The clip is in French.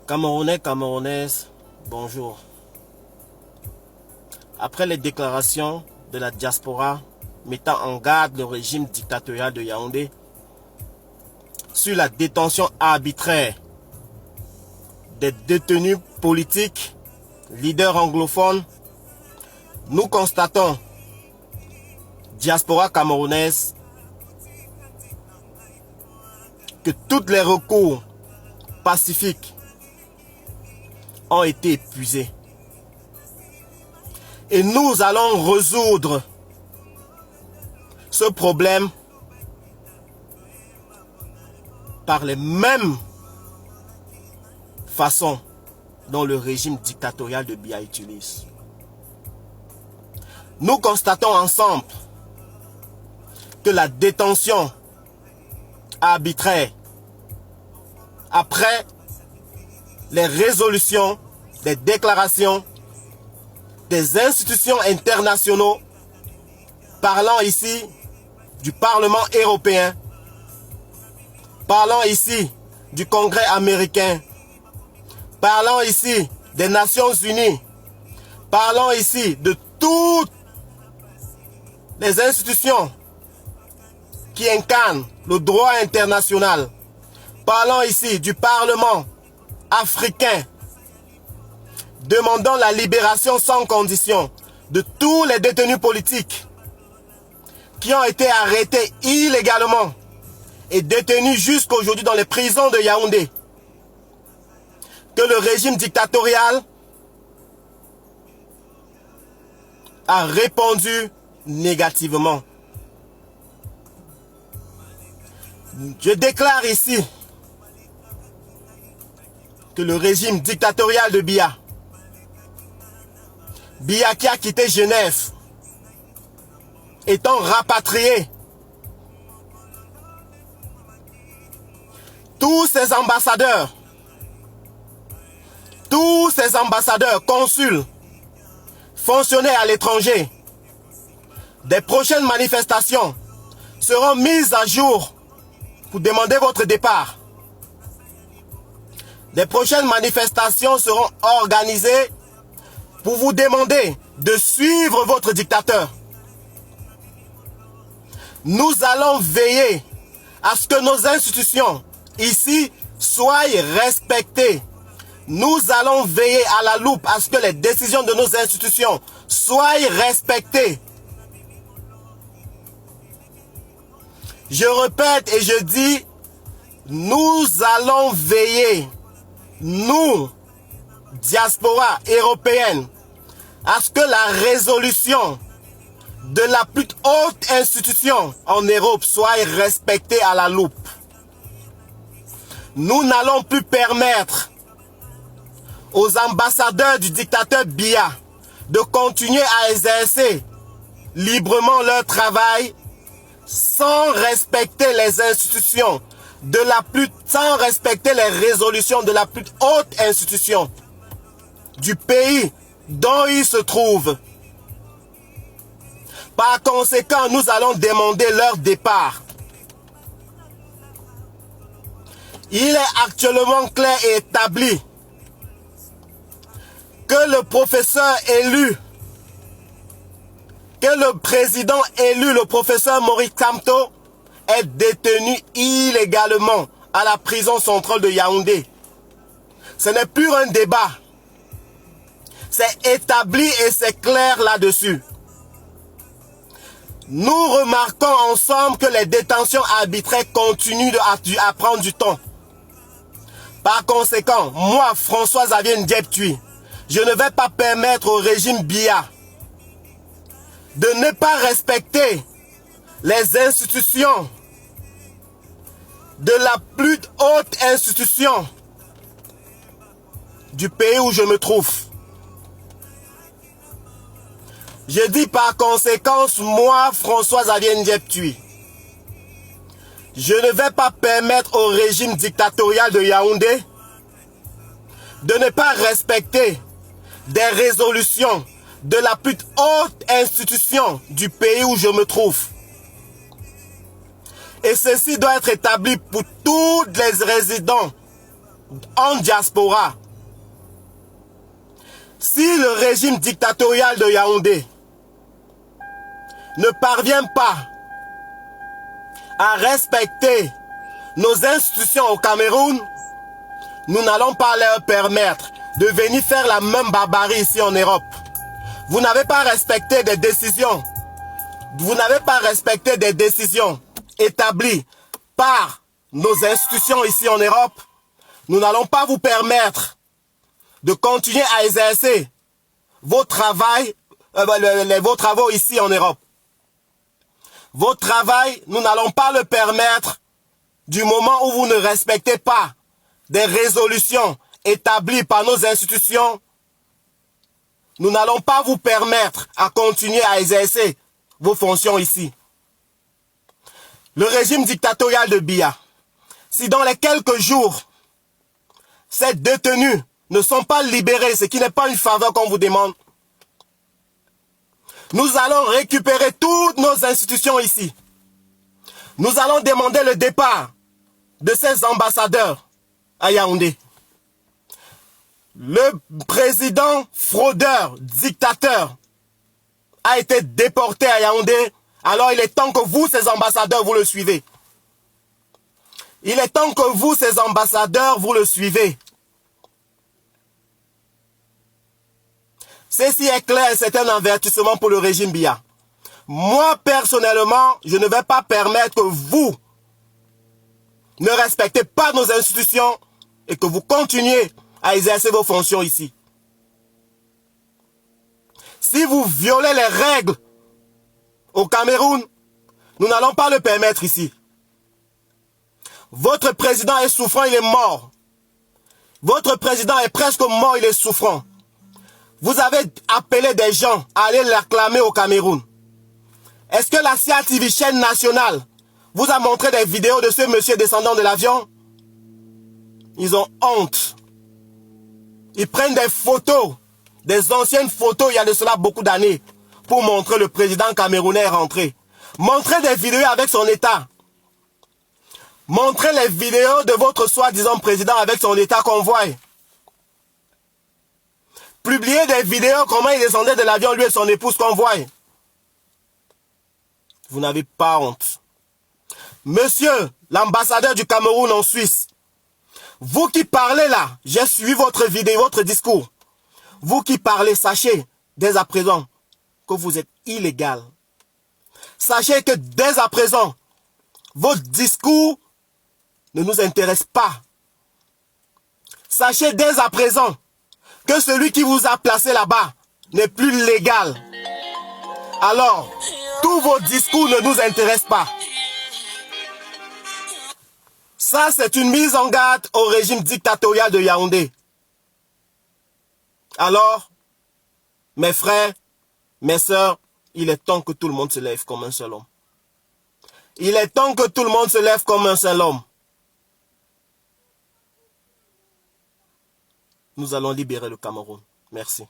Camerounais, Camerounaises, bonjour. Après les déclarations de la diaspora mettant en garde le régime dictatorial de Yaoundé sur la détention arbitraire des détenus politiques, leaders anglophones, nous constatons, diaspora camerounaise, que tous les recours pacifiques ont été épuisés. Et nous allons résoudre ce problème par les mêmes façons dont le régime dictatorial de Biya utilise. Nous constatons ensemble que la détention arbitraire après les résolutions, des déclarations des institutions internationaux, parlant ici du Parlement européen, parlant ici du Congrès américain, parlant ici des Nations Unies, parlant ici de toutes les institutions qui incarnent le droit international, parlant ici du Parlement africain, demandant la libération sans condition de tous les détenus politiques qui ont été arrêtés illégalement et détenus jusqu'aujourd'hui dans les prisons de Yaoundé, que le régime dictatorial a répondu négativement. Je déclare ici que le régime dictatorial de Biya qui a quitté Genève, étant rapatrié, tous ces ambassadeurs, consuls, fonctionnaires à l'étranger, des prochaines manifestations seront mises à jour pour demander votre départ. Des prochaines manifestations seront organisées pour vous demander de suivre votre dictateur. Nous allons veiller à ce que nos institutions ici soient respectées. Nous allons veiller à la loupe à ce que les décisions de nos institutions soient respectées. Je répète et je dis, nous allons veiller, nous, diaspora européenne, à ce que la résolution de la plus haute institution en Europe soit respectée à la loupe. Nous n'allons plus permettre aux ambassadeurs du dictateur Biya de continuer à exercer librement leur travail sans respecter les institutions sans respecter les résolutions de la plus haute institution du pays dont ils se trouvent. Par conséquent, nous allons demander leur départ. Il est actuellement clair et établi que le professeur élu, que le président élu, le professeur Maurice Kamto, est détenu illégalement à la prison centrale de Yaoundé. Ce n'est plus un débat. C'est établi et c'est clair là-dessus. Nous remarquons ensemble que les détentions arbitraires continuent à prendre du temps. Par conséquent, moi, François-Xavier Ndiaye-Tui, je ne vais pas permettre au régime Biya de ne pas respecter les institutions de la plus haute institution du pays où je me trouve. Je dis par conséquent, moi, François-Xavier Ndiaye-Tui, je ne vais pas permettre au régime dictatorial de Yaoundé de ne pas respecter des résolutions de la plus haute institution du pays où je me trouve. Et ceci doit être établi pour tous les résidents en diaspora. Si le régime dictatorial de Yaoundé ne parvient pas à respecter nos institutions au Cameroun, nous n'allons pas leur permettre de venir faire la même barbarie ici en Europe. Vous n'avez pas respecté des décisions. Vous n'avez pas respecté des décisions établies par nos institutions ici en Europe. Nous n'allons pas vous permettre de continuer à exercer vos travaux ici en Europe. Vos travail, nous n'allons pas le permettre du moment où vous ne respectez pas des résolutions établies par nos institutions. Nous n'allons pas vous permettre à continuer à exercer vos fonctions ici. Le régime dictatorial de Biya, si dans les quelques jours, ces détenus ne sont pas libérés, ce qui n'est pas une faveur qu'on vous demande, nous allons récupérer toutes nos institutions ici. Nous allons demander le départ de ces ambassadeurs à Yaoundé. Le président fraudeur, dictateur, a été déporté à Yaoundé. Alors il est temps que vous, ces ambassadeurs, vous le suivez. Il est temps que vous, ces ambassadeurs, vous le suivez. Ceci est clair, c'est un avertissement pour le régime Biya. Moi, personnellement, je ne vais pas permettre que vous ne respectez pas nos institutions et que vous continuez à exercer vos fonctions ici. Si vous violez les règles au Cameroun, nous n'allons pas le permettre ici. Votre président est souffrant, il est mort. Votre président est presque mort, il est souffrant. Vous avez appelé des gens à aller l'acclamer au Cameroun. Est-ce que la CIA TV, chaîne nationale, vous a montré des vidéos de ce monsieur descendant de l'avion? Ils ont honte. Ils prennent des photos, des anciennes photos, il y a de cela beaucoup d'années, pour montrer le président camerounais rentré. Montrez des vidéos avec son état. Montrez les vidéos de votre soi-disant président avec son état convoi. Publiez des vidéos comment il descendait de l'avion, lui et son épouse convoi. Vous n'avez pas honte. Monsieur l'ambassadeur du Cameroun en Suisse, vous qui parlez là, j'ai suivi votre vidéo, votre discours. Vous qui parlez, sachez dès à présent que vous êtes illégal. Sachez que dès à présent, votre discours ne nous intéresse pas. Sachez dès à présent que celui qui vous a placé là-bas n'est plus légal. Alors, tous vos discours ne nous intéressent pas. Ça, c'est une mise en garde au régime dictatorial de Yaoundé. Alors, mes frères, mes sœurs, il est temps que tout le monde se lève comme un seul homme. Il est temps que tout le monde se lève comme un seul homme. Nous allons libérer le Cameroun. Merci.